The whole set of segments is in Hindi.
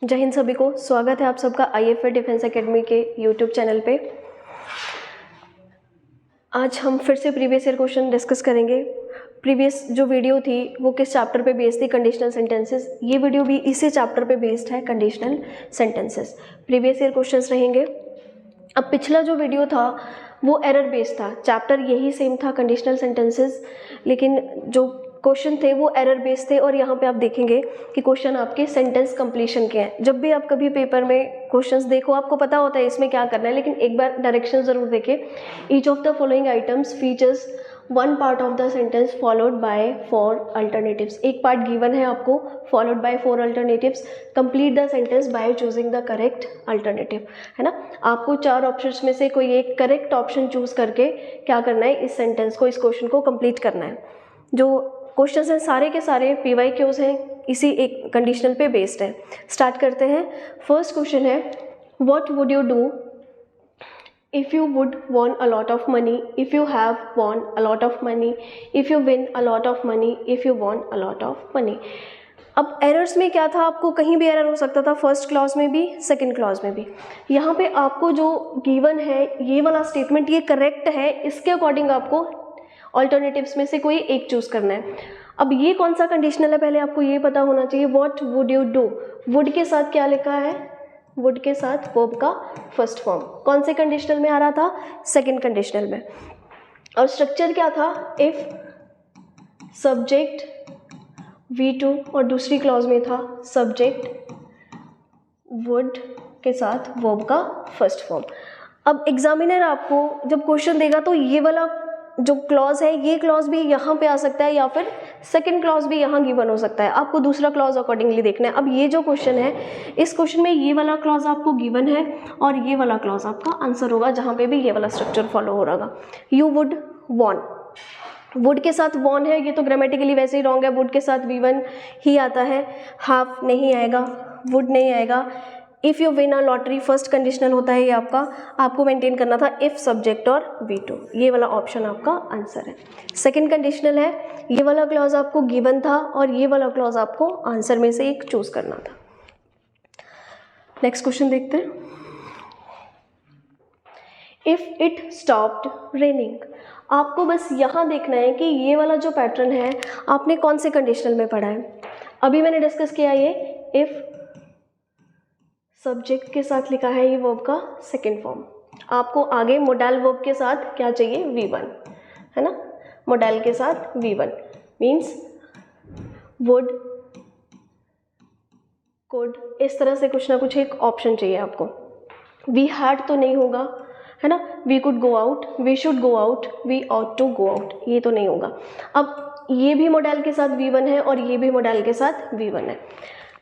जय हिंद सभी को। स्वागत है आप सबका IFA डिफेंस एकेडमी के यूट्यूब चैनल पे। आज हम फिर से प्रीवियस ईयर क्वेश्चन डिस्कस करेंगे। प्रीवियस जो वीडियो थी वो किस चैप्टर पे बेस्ड थी? Conditional sentences. ये वीडियो भी इसी चैप्टर पे बेस्ड है, conditional sentences. Previous year questions रहेंगे। अब पिछला जो वीडियो था वो एरर बेस्ड था, चैप्टर यही सेम था कंडीशनल सेंटेंसेस, लेकिन जो क्वेश्चन थे वो एरर बेस्ड थे। और यहाँ पे आप देखेंगे कि क्वेश्चन आपके सेंटेंस कंप्लीशन के हैं। जब भी आप कभी पेपर में क्वेश्चंस देखो आपको पता होता है इसमें क्या करना है, लेकिन एक बार डायरेक्शन ज़रूर देखें। Each of the following items features one part of the sentence followed by 4 alternatives. एक पार्ट गिवन है आपको, followed by 4 alternatives. Complete the sentence by choosing the correct alternative, है ना। आपको 4 ऑप्शंस में से कोई एक करेक्ट ऑप्शन चूज करके क्या करना है, इस सेंटेंस को, इस क्वेश्चन को कंप्लीट करना है। जो क्वेश्चंस हैं सारे के सारे PYQs हैं, इसी एक कंडीशनल पे बेस्ड है। स्टार्ट करते हैं। फर्स्ट क्वेश्चन है, what would you do if you would won a lot of money, if you have won a lot of money, if you win a lot of money, if you won a lot of money। अब एरर्स में क्या था, आपको कहीं भी एरर हो सकता था, फर्स्ट क्लॉज में भी, सेकंड क्लॉज में भी। यहाँ पे आपको जो गिवन है ये वाला स्टेटमेंट ये करेक्ट है, इसके अकॉर्डिंग आपको ऑल्टरनेटिव्स में से कोई एक चूज करना है। अब ये कौन सा कंडीशनल है पहले आपको ये पता होना चाहिए। What would you do, would के साथ क्या लिखा है, वुड के साथ वर्ब का फर्स्ट फॉर्म। कौन से कंडीशनल में आ रहा था, सेकंड कंडीशनल में। और स्ट्रक्चर क्या था, इफ सब्जेक्ट V2 और दूसरी क्लॉज में था सब्जेक्ट वुड के साथ वर्ब का फर्स्ट फॉर्म। अब एग्जामिनर आपको जब क्वेश्चन देगा तो ये वाला जो क्लॉज है ये क्लॉज भी यहाँ पे आ सकता है, या फिर सेकंड क्लॉज भी यहाँ गिवन हो सकता है। आपको दूसरा क्लॉज अकॉर्डिंगली देखना है। अब ये जो क्वेश्चन है, इस क्वेश्चन में ये वाला क्लॉज आपको गिवन है और ये वाला क्लॉज आपका आंसर होगा, जहाँ पे भी ये वाला स्ट्रक्चर फॉलो हो रहा। यू वुड वॉन, वुड के साथ वॉन है, ये तो ग्रामेटिकली वैसे ही रॉन्ग है। वुड के साथ V1 ही आता है, हाफ नहीं आएगा, वुड नहीं आएगा। If you win a lottery first conditional होता है ये आपका, आपको मेंटेन करना था इफ सब्जेक्ट और V2, ये वाला ऑप्शन आपका आंसर है। सेकंड कंडीशनल है, ये वाला क्लॉज आपको गिवन था और ये वाला क्लॉज आपको आंसर में से एक चूज करना था। नेक्स्ट क्वेश्चन देखते हैं। इफ इट स्टॉप्ड रेनिंग, आपको बस यहाँ देखना है कि ये वाला जो पैटर्न है आपने कौन से कंडीशनल में पढ़ा है। अभी मैंने डिस्कस किया ये इफ सब्जेक्ट के साथ लिखा है ये वर्ब का सेकंड फॉर्म। आपको आगे मोडाल वर्ब के साथ क्या चाहिए, V1, है ना। मोडाल के साथ V1 मीन्स वुड, कुड, इस तरह से कुछ ना कुछ एक ऑप्शन चाहिए आपको। वी हैड तो नहीं होगा, है ना। We could go out, we should go out, we ought to go out, ये तो नहीं होगा। अब ये भी मोडाल के साथ V1 है और ये भी मोडाल के साथ V1 है।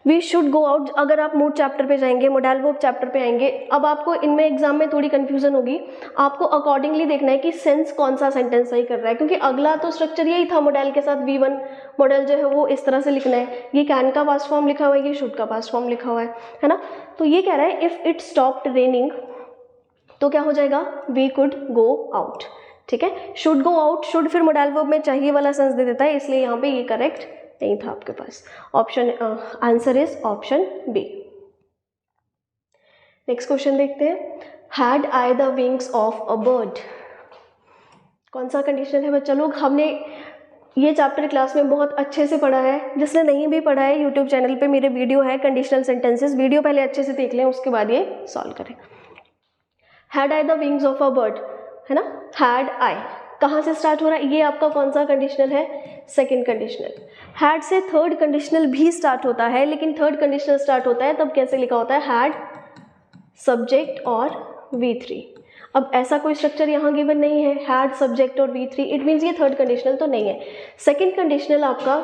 वी शुड गो आउट, अगर आप मूड चैप्टर पे जाएंगे, मोडाल वर्ब चैप्टर पे आएंगे, अब आपको इनमें एग्जाम में थोड़ी कंफ्यूजन होगी। आपको अकॉर्डिंगली देखना है कि सेंस कौन सा सेंटेंस सही कर रहा है, क्योंकि अगला तो स्ट्रक्चर यही था मोडाल के साथ V1। मॉडल जो है वो इस तरह से लिखना है, ये कैन का पास्ट फॉर्म लिखा हुआ है, ये शुड का पास्ट फॉर्म लिखा हुआ है ना। तो ये कह रहा है इफ इट स्टॉप्ड रेनिंग, तो क्या हो जाएगा, वी कुड गो आउट। ठीक है, शुड गो आउट, शुड फिर मोडाल वर्ब में चाहिए वाला सेंस दे देता है, इसलिए यहाँ पे ये करेक्ट नहीं था आपके पास। Option answer is option B. Next question देखते हैं। Had I the wings of a bird, कौन सा कंडीशन है बच्चा लोग। हमने ये चैप्टर क्लास में बहुत अच्छे से पढ़ा है। जिसने नहीं भी पढ़ा है, यूट्यूब चैनल पे मेरे वीडियो है कंडीशनल सेंटेंसेस, वीडियो पहले अच्छे से देख लें, उसके बाद ये सॉल्व करें। Had I the wings of a bird, है ना। हैड आई कहाँ से स्टार्ट हो रहा है, ये आपका कौन सा कंडीशनल है, सेकंड कंडीशनल। हैड से थर्ड कंडीशनल भी स्टार्ट होता है, लेकिन थर्ड कंडीशनल स्टार्ट होता है तब कैसे लिखा होता है, हैड सब्जेक्ट और V3। अब ऐसा कोई स्ट्रक्चर यहाँ गिवन नहीं है, हैड सब्जेक्ट और V3, इट मीन्स ये थर्ड कंडीशनल तो नहीं है। सेकंड कंडीशनल आपका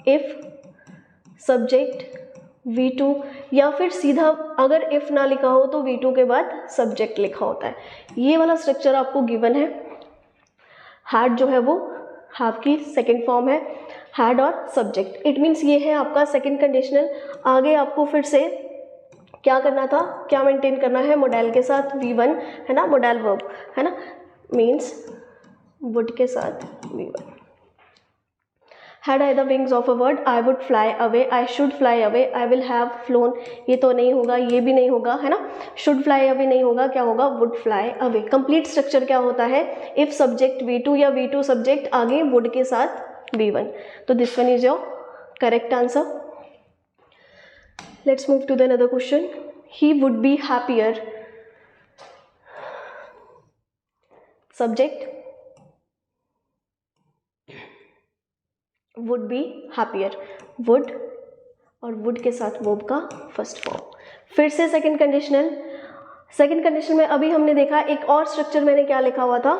इफ सब्जेक्ट V2, या फिर सीधा अगर इफ ना लिखा हो तो V2 के बाद सब्जेक्ट लिखा होता है। ये वाला स्ट्रक्चर आपको गिवन है। हैड जो है वो हैव की सेकंड फॉर्म है, हैड और सब्जेक्ट, इट मीन्स ये है आपका सेकंड कंडीशनल। आगे आपको फिर से क्या करना था, क्या मेंटेन करना है, मोडाल के साथ V1, है ना, मोडाल वर्ब, है ना, मीन्स वुड के साथ V1। Had I the wings of a bird, I would fly away, I should fly away, I will have phloem, ये तो नहीं होगा, ये भी नहीं होगा, है ना. शुड फ्लाई अवे नहीं होगा, क्या होगा, would fly away. Complete structure क्या होता है, इफ सब्जेक्ट V2 या V2 सब्जेक्ट, आगे वुड के साथ V1. तो this one is your correct answer. Let's move to the another question. He would be happier, subject would be happier, would और वुड के साथ वर्ब का फर्स्ट फॉर्म. फिर से सेकंड कंडीशनल. सेकंड कंडीशन में अभी हमने देखा एक और स्ट्रक्चर मैंने क्या लिखा हुआ था,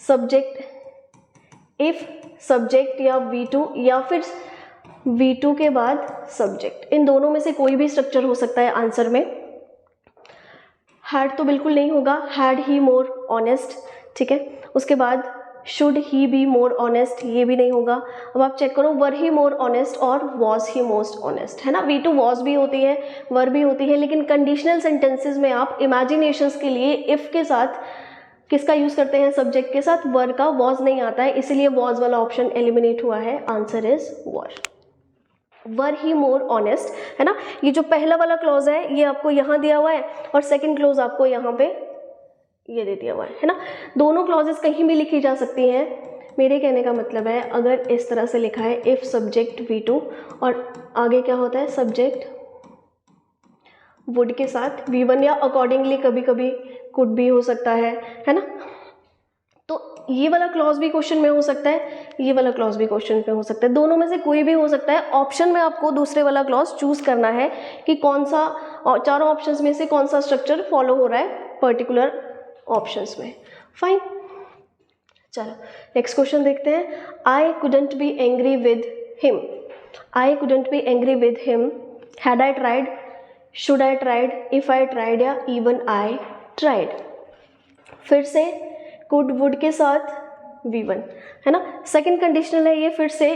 सब्जेक्ट, इफ सब्जेक्ट या V2 या फिर V2 के बाद सब्जेक्ट, इन दोनों में से कोई भी स्ट्रक्चर हो सकता है आंसर में. हैड तो बिल्कुल नहीं होगा, हैड ही मोर ऑनेस्ट, ठीक है. उसके बाद should he be more honest, ये भी नहीं होगा. अब आप चेक करो, वर ही मोर ऑनेस्ट और वॉज ही मोस्ट ऑनेस्ट, है ना. V2 वॉज भी होती है, वर भी होती है, लेकिन कंडीशनल सेंटेंसेस में आप इमेजिनेशंस के लिए इफ के साथ किसका यूज करते हैं, सब्जेक्ट के साथ वर का, वॉज नहीं आता है, इसीलिए वॉज वाला ऑप्शन एलिमिनेट हुआ है. Answer is were. Were he more honest, है ना. ये जो पहला वाला क्लॉज है ये आपको यहाँ दिया हुआ है और सेकंड क्लॉज आपको यहाँ पे ये दे दिया हुआ है ना. दोनों क्लॉजेस कहीं भी लिखी जा सकती हैं. मेरे कहने का मतलब है अगर इस तरह से लिखा है इफ सब्जेक्ट V2 और आगे क्या होता है, सब्जेक्ट वुड के साथ V1 या अकॉर्डिंगली कभी कभी कुड भी हो सकता है ना. तो ये वाला क्लॉज भी क्वेश्चन में हो सकता है, ये वाला क्लॉज भी क्वेश्चन में हो सकता है, दोनों में से कोई भी हो सकता है. ऑप्शन में आपको दूसरे वाला क्लॉज चूज करना है कि कौन सा, चारों ऑप्शंस में से कौन सा स्ट्रक्चर फॉलो हो रहा है पर्टिकुलर ऑप्शंस में. फाइन, चलो नेक्स्ट क्वेश्चन देखते हैं. I couldn't be angry with him, I couldn't be angry with him, had I tried, should I tried, if I tried या इवन आई ट्राइड. फिर से कुड वुड के साथ V1, है ना. सेकंड कंडीशनल है ये. फिर से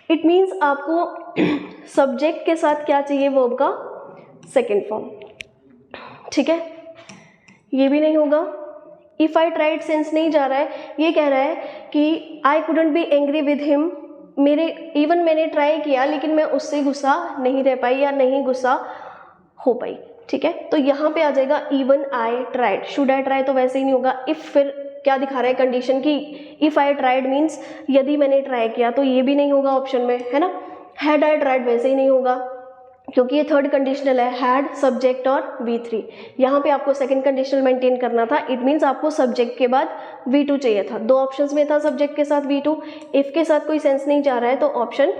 इट मीन्स आपको सब्जेक्ट के साथ क्या चाहिए, वर्ब का सेकंड फॉर्म, ठीक है. ये भी नहीं होगा. इफ आई ट्राइड सेंस नहीं जा रहा है, ये कह रहा है कि I couldn't be angry with him, मेरे इवन मैंने ट्राई किया लेकिन मैं उससे गुस्सा नहीं रह पाई या नहीं गुस्सा हो पाई, ठीक है. तो यहाँ पे आ जाएगा even I tried. Should I try तो वैसे ही नहीं होगा. इफ फिर क्या दिखा रहा है कंडीशन की, इफ आई ट्राइड मीन्स यदि मैंने ट्राई किया, तो ये भी नहीं होगा ऑप्शन में, है ना. हैड आई ट्राइड वैसे ही नहीं होगा क्योंकि ये थर्ड कंडीशनल है, हैड सब्जेक्ट और V3. यहाँ पे आपको सेकंड कंडीशनल मेंटेन करना था. इट मीन्स आपको सब्जेक्ट के बाद V2 चाहिए था. दो ऑप्शंस में था सब्जेक्ट के साथ V2. इफ के साथ कोई सेंस नहीं जा रहा है तो ऑप्शन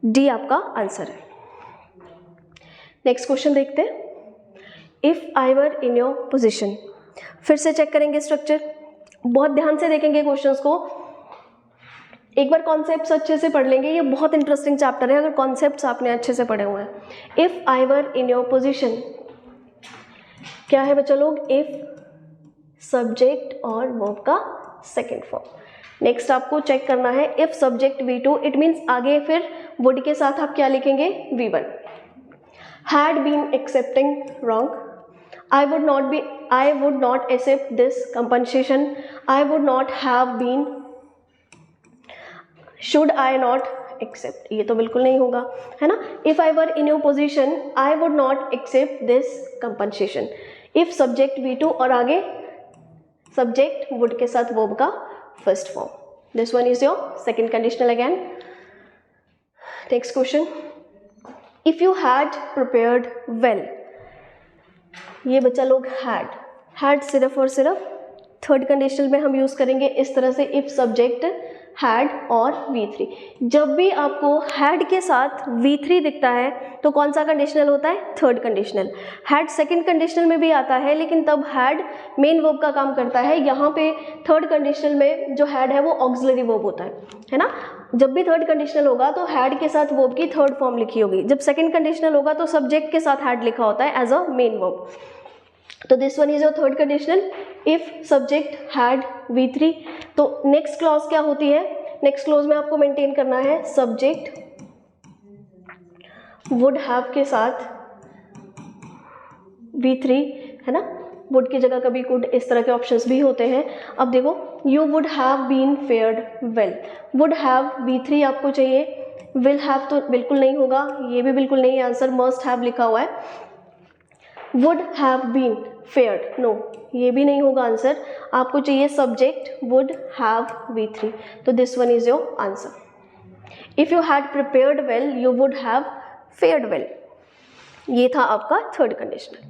डी आपका आंसर है. नेक्स्ट क्वेश्चन देखते हैं. If I were in your position, फिर से चेक करेंगे स्ट्रक्चर, बहुत ध्यान से देखेंगे क्वेश्चंस को. एक बार कॉन्सेप्ट्स अच्छे से पढ़ लेंगे, ये बहुत इंटरेस्टिंग चैप्टर है अगर कॉन्सेप्ट्स आपने अच्छे से पढ़े हुए हैं. If I were in your position क्या है बच्चा लोग, इफ सब्जेक्ट और वर्ब का सेकंड फॉर्म. नेक्स्ट आपको चेक करना है if subject V2, it means आगे फिर वुड के साथ आप क्या लिखेंगे, V1. Had been accepting wrong, I would not accept this compensation, I would not have been, should I not accept, ये तो बिल्कुल नहीं होगा, है ना. if I were in your position I would not accept this compensation. if subject V2 और आगे subject would के साथ verb का first form. this one is your second conditional again. next question. if you had prepared well, ये बच्चा लोग हैड सिर्फ और सिर्फ थर्ड कंडीशनल में हम यूज करेंगे इस तरह से, इफ सब्जेक्ट हैड और V3. जब भी आपको हैड के साथ V3 दिखता है तो कौन सा कंडीशनल होता है, third conditional. Had second conditional में भी आता है लेकिन तब हैड मेन वर्ब का काम करता है. यहाँ पे थर्ड कंडीशनल में जो हैड है वो ऑक्सिलरी वर्ब होता है ना. जब भी थर्ड कंडीशनल होगा तो हैड के साथ वर्ब की थर्ड फॉर्म लिखी होगी. जब सेकंड कंडीशनल होगा तो सब्जेक्ट के साथ हैड लिखा होता है एज अ मेन वर्ब. तो this one is your third conditional, if subject had V3. तो नेक्स्ट क्लॉज क्या होती है, नेक्स्ट क्लॉज में आपको मेंटेन करना है सब्जेक्ट वुड हैव के साथ V3, है ना. वुड की जगह कभी कुड, इस तरह के ऑप्शंस भी होते हैं। अब देखो, you would have been fared well, would have V3 आपको चाहिए, विल हैव तो बिल्कुल नहीं होगा, ये भी बिल्कुल नहीं, आंसर मस्ट हैव लिखा हुआ है। वुड हैव बीन फेयर्ड, नो, ये भी नहीं होगा आंसर, आपको चाहिए सब्जेक्ट वुड हैव V3, तो this one is your answer. If you had prepared well you would have fared well, ये था आपका third conditional.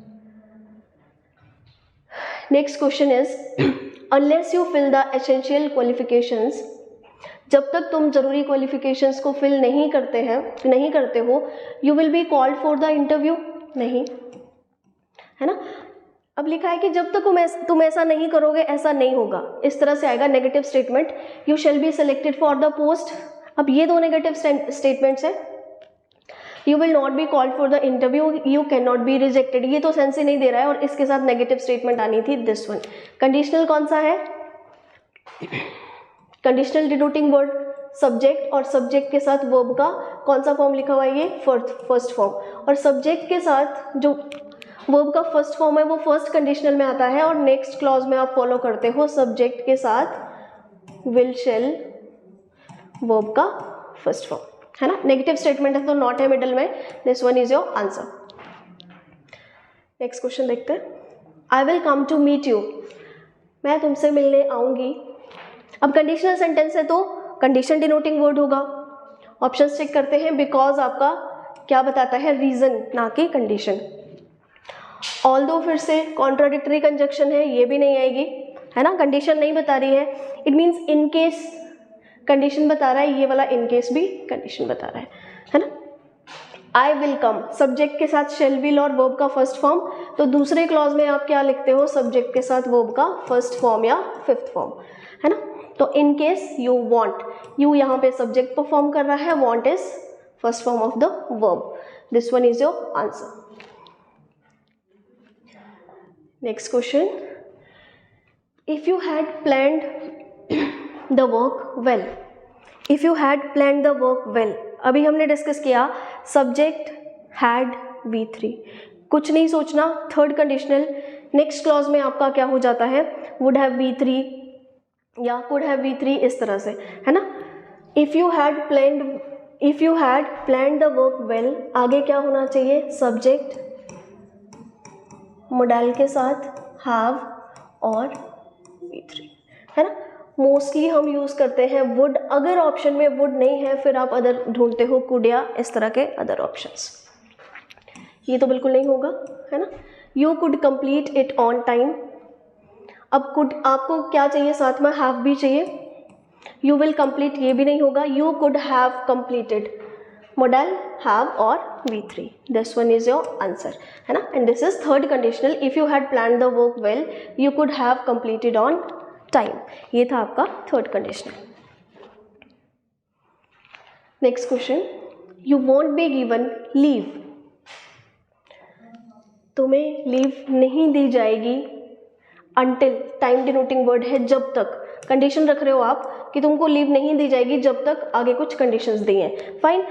Next question is unless you fill the essential qualifications, जब तक तुम जरूरी क्वालिफिकेशंस को फिल नहीं करते हो, you will be called for the interview, नहीं, है ना। अब लिखा है कि जब तक तुम ऐसा नहीं करोगे ऐसा नहीं होगा, इस तरह से आएगा negative statement, you shall be selected for the post. अब ये दो नेगेटिव स्टेटमेंट्स है, you will not be called for the interview, you can not be rejected, ये तो सेंस ही नहीं दे रहा है, और इसके साथ नेगेटिव स्टेटमेंट आनी थी, दिस वन। कंडीशनल कौन सा है, कंडीशनल डिनोटिंग वर्ड सब्जेक्ट, और सब्जेक्ट के साथ वर्ब का कौन सा फॉर्म लिखा हुआ है, ये फर्स्ट फॉर्म, और सब्जेक्ट के साथ जो वर्ब का फर्स्ट फॉर्म है वो फर्स्ट कंडीशनल में आता है, और नेक्स्ट क्लॉज में आप फॉलो करते हो सब्जेक्ट के साथ विल शैल वर्ब का फर्स्ट फॉर्म, है ना। नेगेटिव स्टेटमेंट है तो नॉट है मिडल में, this one is your answer. Next question देखते हैं, I will come to meet you, मैं तुमसे मिलने आऊंगी। अब कंडीशनल सेंटेंस है तो कंडीशन डिनोटिंग वर्ड होगा, ऑप्शन चेक करते हैं, बिकॉज आपका क्या बताता है, रीजन ना कि कंडीशन। ऑल्दो फिर से कॉन्ट्राडिक्टरी कंजक्शन है, ये भी नहीं आएगी, है ना, कंडीशन नहीं बता रही है। It means in case condition बता रहा है, ये वाला इन केस भी कंडीशन बता रहा है ना। आई विल कम सब्जेक्ट के साथ शेल विल और वर्ब का फर्स्ट फॉर्म, तो दूसरे क्लॉज में आप क्या लिखते हो, सब्जेक्ट के साथ वर्ब का फर्स्ट फॉर्म या फिफ्थ फॉर्म, है ना। तो in case you want, you यहाँ पे सब्जेक्ट परफॉर्म कर रहा है, want is first form of the verb, this one is your answer. Next question, if you had planned the work well, if you had planned the work well, अभी हमने डिस्कस किया सब्जेक्ट हैड V3, कुछ नहीं सोचना, थर्ड कंडीशनल, नेक्स्ट क्लॉज में आपका क्या हो जाता है, वुड हैव V3 या कुड हैव V3, इस तरह से, है ना। If you had planned the work well, आगे क्या होना चाहिए, सब्जेक्ट मोडाइल के साथ हैव और V3, है ना। मोस्टली हम यूज़ करते हैं वुड, अगर ऑप्शन में वुड नहीं है फिर आप अदर ढूंढते हो, कुड या इस तरह के अदर ऑप्शंस, ये तो बिल्कुल नहीं होगा, है ना। You could complete it on time, अब कुड आपको क्या चाहिए, साथ में हैव भी चाहिए, यू विल कंप्लीट ये भी नहीं होगा, you could have completed, model have और V3, this one is your answer, है ना। And this is third conditional, if you had planned the work well you could have completed on time, ये था आपका third conditional. Next question, you want be given leave, तुम्हें लीव नहीं दी जाएगी, अंटिल टाइम डिनोटिंग वर्ड है, जब तक, कंडीशन रख रहे हो आप कि तुमको लीव नहीं दी जाएगी जब तक आगे कुछ कंडीशंस दी हैं, फाइन।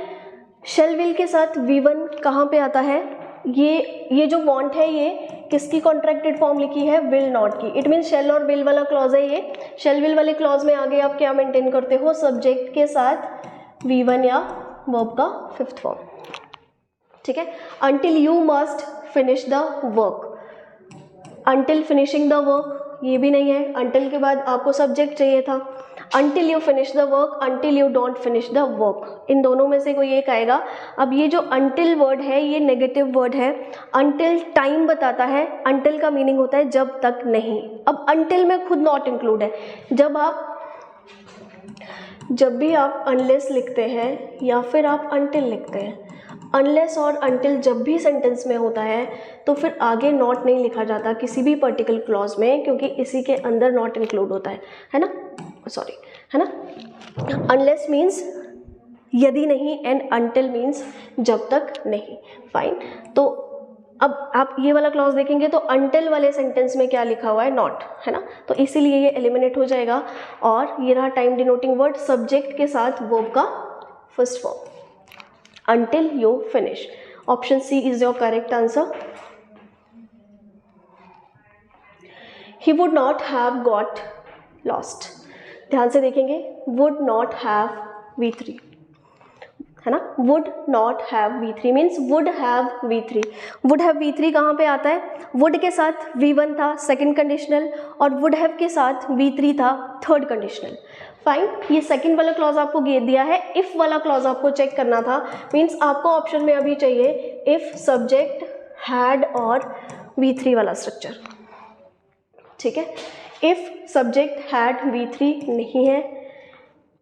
शेल विल के साथ V1 कहाँ पे आता है, ये जो वांट है ये किसकी कॉन्ट्रैक्टेड फॉर्म लिखी है, विल नॉट की, इट मीन शेल और विल वाला क्लॉज है ये। शेल विल वाले क्लॉज में आगे आप क्या मेंटेन करते हो, सब्जेक्ट के साथ V1 या वर्ब का फिफ्थ फॉर्म, ठीक है। Until you must finish the work, until finishing the work ये भी नहीं है, अंटिल के बाद आपको सब्जेक्ट चाहिए था, until you finish the work, until you don't finish the work, इन दोनों में से कोई एक आएगा। अब ये जो अंटिल वर्ड है ये नेगेटिव वर्ड है, अंटिल टाइम बताता है, अंटिल का मीनिंग होता है जब तक नहीं। अब अंटिल में खुद नॉट इंक्लूड है, जब भी आप अनलेस लिखते हैं या फिर आप अंटिल लिखते हैं, अनलेस और अंटिल जब भी सेंटेंस में होता है तो फिर आगे नॉट नहीं लिखा जाता किसी भी पर्टिकुलर क्लॉज में, क्योंकि इसी के अंदर नॉट इंक्लूड होता है ना, सॉरी, है ना। अनलेस मीन्स यदि नहीं एंड अंटिल मीन्स जब तक नहीं, फाइन। तो अब आप ये वाला क्लॉज देखेंगे तो अंटिल वाले सेंटेंस में क्या लिखा हुआ है, नॉट, है ना, तो इसीलिए ये एलिमिनेट हो जाएगा। और ये रहा टाइम डिनोटिंग वर्ड, सब्जेक्ट के साथ वर्ब का first form, until you finish, option C is your correct answer। He would not have got lost. ध्यान से देखेंगे, वुड नॉट हैव V3 है ना, would not have V3 means would have V3। Would have V3 कहाँ पे आता है, वुड के साथ V1 था सेकंड कंडीशनल और वुड हैव के साथ V3 था थर्ड कंडीशनल। फाइन, ये सेकंड वाला क्लॉज आपको दिया है, इफ वाला क्लॉज आपको चेक करना था, मीन्स आपको ऑप्शन में अभी चाहिए इफ सब्जेक्ट हैड और V3 वाला स्ट्रक्चर। ठीक है, इफ सब्जेक्ट हैड V3 नहीं है,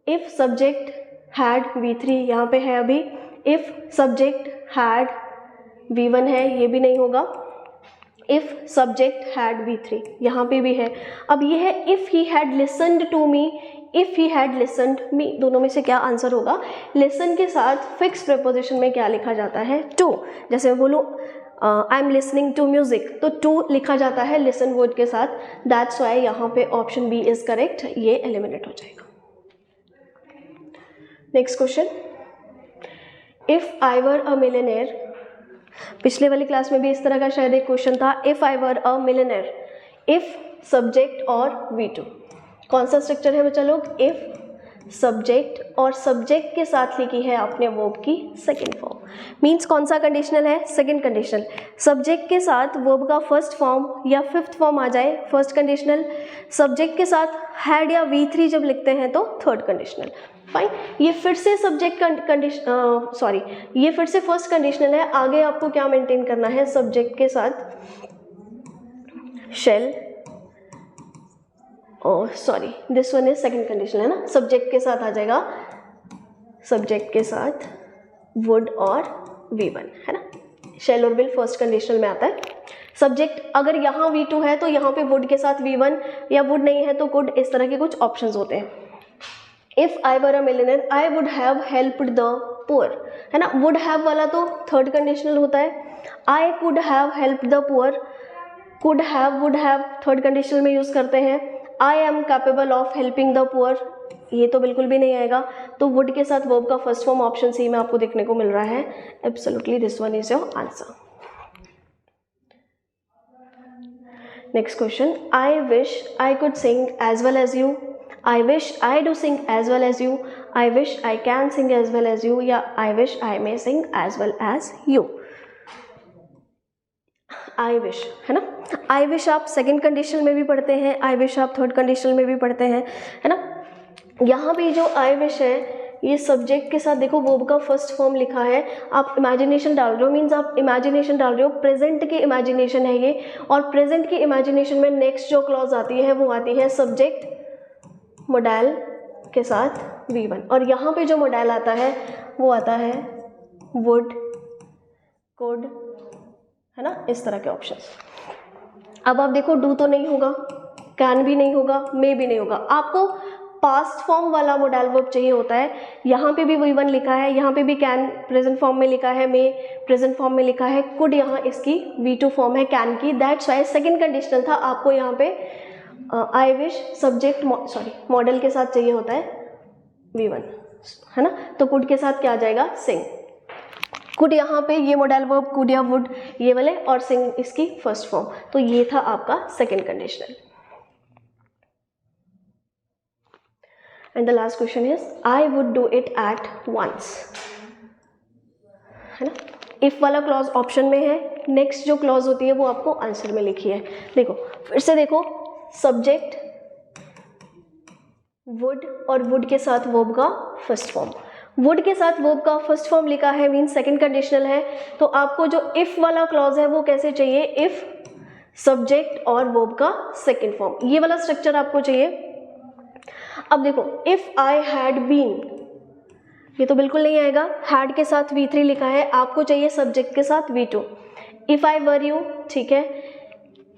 इफ सब्जेक्ट हैड V3 यहाँ पे है अभी, इफ सब्जेक्ट हैड V1 है, ये भी नहीं होगा, इफ सब्जेक्ट हैड V3 यहाँ पे भी है। अब ये है if he had listened to me, if he had listened me, दोनों में से क्या आंसर होगा। लिसन के साथ फिक्स प्रीपोजिशन में क्या लिखा जाता है, टू। जैसे मैं बोलूँ I am listening to music, तो टू लिखा जाता है लिसन वर्ड के साथ, दैट्स वाई यहाँ पे ऑप्शन बी इज करेक्ट, ये एलिमिनेट हो जाएगा। Next question, if I were a millionaire, पिछले वाली क्लास में भी इस तरह का शायद एक क्वेश्चन था, if I were a millionaire, if subject और V2, कौन सा स्ट्रक्चर है बच्चा लोग, इफ सब्जेक्ट और सब्जेक्ट के साथ लिखी है आपने वर्ब की सेकंड फॉर्म, मींस कौन सा कंडीशनल है, सेकंड कंडीशनल। सब्जेक्ट के साथ वर्ब का फर्स्ट फॉर्म या फिफ्थ फॉर्म आ जाए, फर्स्ट कंडीशनल। सब्जेक्ट के साथ हैड या V3 जब लिखते हैं तो थर्ड कंडीशनल। फाइन, ये फिर से सब्जेक्ट कंडीशन सॉरी ये फिर से फर्स्ट कंडीशनल है, आगे आपको क्या मेंटेन करना है, सब्जेक्ट के साथ शेल, और sorry this one is second condition है ना, सब्जेक्ट के साथ आ जाएगा, सब्जेक्ट के साथ वुड और V1 है ना, शेल और विल फर्स्ट कंडीशनल में आता है। सब्जेक्ट अगर यहाँ V2 है तो यहाँ पे वुड के साथ V1, या वुड नहीं है तो कुड, इस तरह के कुछ ऑप्शंस होते हैं। If I were a millionaire I would have helped the poor, है ना, वुड हैव वाला तो थर्ड कंडीशनल होता है। I could have helped the poor, could have would have third conditional में यूज करते हैं। I am capable of helping the poor, ये तो बिल्कुल भी नहीं आएगा, तो वुड के साथ वर्ब का फर्स्ट फॉर्म ऑप्शन सी में आपको देखने को मिल रहा है। Absolutely this one is your answer. Next question, I wish I could sing as well as you, I wish I do sing as well as you, I wish I can sing as well as you, या I wish I may sing as well as you। I wish है ना, I wish आप सेकंड कंडीशन में भी पढ़ते हैं, I wish आप थर्ड कंडीशन में भी पढ़ते हैं, है ना। यहाँ पे जो I wish है ये सब्जेक्ट के साथ देखो वर्ब का फर्स्ट फॉर्म लिखा है, आप इमेजिनेशन डाल रहे हो, मीन्स आप इमेजिनेशन डाल रहे हो, प्रेजेंट की इमेजिनेशन है ये, और प्रेजेंट की इमेजिनेशन में नेक्स्ट जो क्लॉज आती है वो आती है सब्जेक्ट मोडाइल के साथ V1, और यहाँ पे जो मोडाइल आता है वो आता है वुड, कुड, है ना, इस तरह के ऑप्शंस। अब आप देखो डू तो नहीं होगा, कैन भी नहीं होगा, मे भी नहीं होगा, आपको पास्ट फॉर्म वाला मोडाइल वर्ब चाहिए होता है। यहाँ पे भी V1 लिखा है, यहाँ पे भी कैन प्रेजेंट फॉर्म में लिखा है, मे प्रेजेंट फॉर्म में लिखा है, कुड यहाँ इसकी V2 फॉर्म है कैन की, दैट्स वाई सेकंड कंडीशनल था, आपको यहाँ पे I wish subject sorry model के साथ चाहिए होता है V1, है ना, तो कुड के साथ क्या आ जाएगा, सिंग। कुड यहाँ पे ये मॉडल वर्ब कुड या वुड ये वाले, और सिंग इसकी फर्स्ट फॉर्म, तो ये था आपका second conditional. And the last question is I would do it at once, है ना। इफ वाला क्लॉज ऑप्शन में है, नेक्स्ट जो क्लॉज होती है वो आपको आंसर में लिखी है। देखो फिर से देखो, सब्जेक्ट वुड और वुड के साथ वर्ब का फर्स्ट फॉर्म, वुड के साथ वर्ब का फर्स्ट फॉर्म लिखा है, मीन्स सेकंड कंडीशनल है, तो आपको जो इफ वाला क्लॉज है वो कैसे चाहिए, इफ सब्जेक्ट और वर्ब का सेकंड फॉर्म, ये वाला स्ट्रक्चर आपको चाहिए। अब देखो इफ आई हैड बीन, ये तो बिल्कुल नहीं आएगा, हैड के साथ V3 लिखा है, आपको चाहिए सब्जेक्ट के साथ V2। If I were you, ठीक है,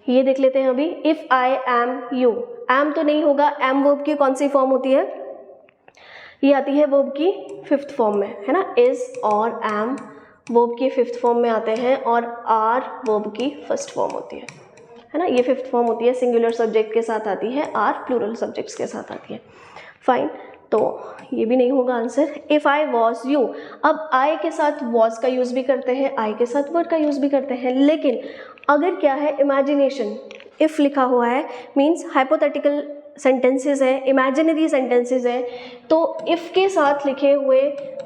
ये देख लेते हैं अभी, if I am you, am तो नहीं होगा, एम वर्ब की कौन सी फॉर्म होती है, ये आती है वर्ब की फिफ्थ फॉर्म में, है ना, इज और एम वर्ब की फिफ्थ फॉर्म में आते हैं, और आर वर्ब की फर्स्ट फॉर्म होती है ना, ये फिफ्थ फॉर्म होती है, सिंगुलर सब्जेक्ट के साथ आती है, आर प्लूरल सब्जेक्ट्स के साथ आती है। फाइन, तो ये भी नहीं होगा answer. If I was you, अब आई के साथ वॉज का यूज़ भी करते हैं, आई के साथ वर्ड का यूज़ भी करते हैं, लेकिन अगर क्या है इमेजिनेशन, इफ़ लिखा हुआ है मीन्स हाइपोथेटिकल सेंटेंसेस है, इमेजिनरी सेंटेंसेस है, तो इफ़ के साथ लिखे हुए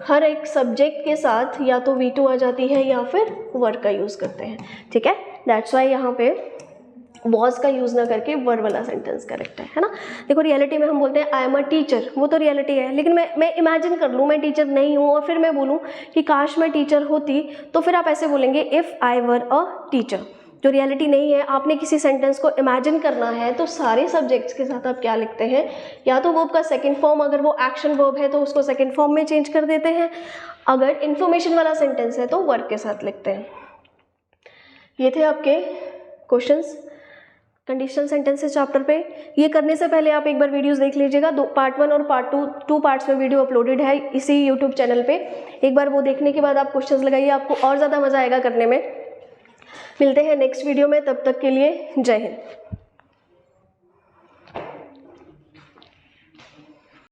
हर एक सब्जेक्ट के साथ या तो V2 आ जाती है या फिर वर का यूज़ करते हैं, ठीक है। दैट्स वाई यहाँ पे वॉज का यूज़ ना करके वर वाला सेंटेंस करेक्ट है ना। देखो रियलिटी में हम बोलते हैं आई एम अ टीचर, वो तो रियलिटी है, लेकिन मैं इमेजिन कर लूँ मैं टीचर नहीं हूँ और फिर मैं बोलूँ कि काश मैं टीचर होती, तो फिर आप ऐसे बोलेंगे if I were a teacher, जो रियलिटी नहीं है। आपने किसी सेंटेंस को इमेजिन करना है तो सारे सब्जेक्ट्स के साथ आप क्या लिखते हैं, या तो वर्ब का सेकंड फॉर्म, अगर वो एक्शन वर्ब है तो उसको सेकंड फॉर्म में चेंज कर देते हैं, अगर इन्फॉर्मेशन वाला सेंटेंस है तो वर्ब के साथ लिखते हैं। ये थे आपके क्वेश्चंस कंडीशनल सेंटेंसेस चैप्टर पे। ये करने से पहले आप एक बार वीडियोस देख लीजिएगा, पार्ट 1 और पार्ट 2 पार्ट्स में वीडियो अपलोडेड है इसी यूट्यूब चैनल पे। एक बार वो देखने के बाद आप क्वेश्चंस लगाइए, आपको और ज़्यादा मज़ा आएगा करने में। मिलते हैं नेक्स्ट वीडियो में, तब तक के लिए जय हिंद।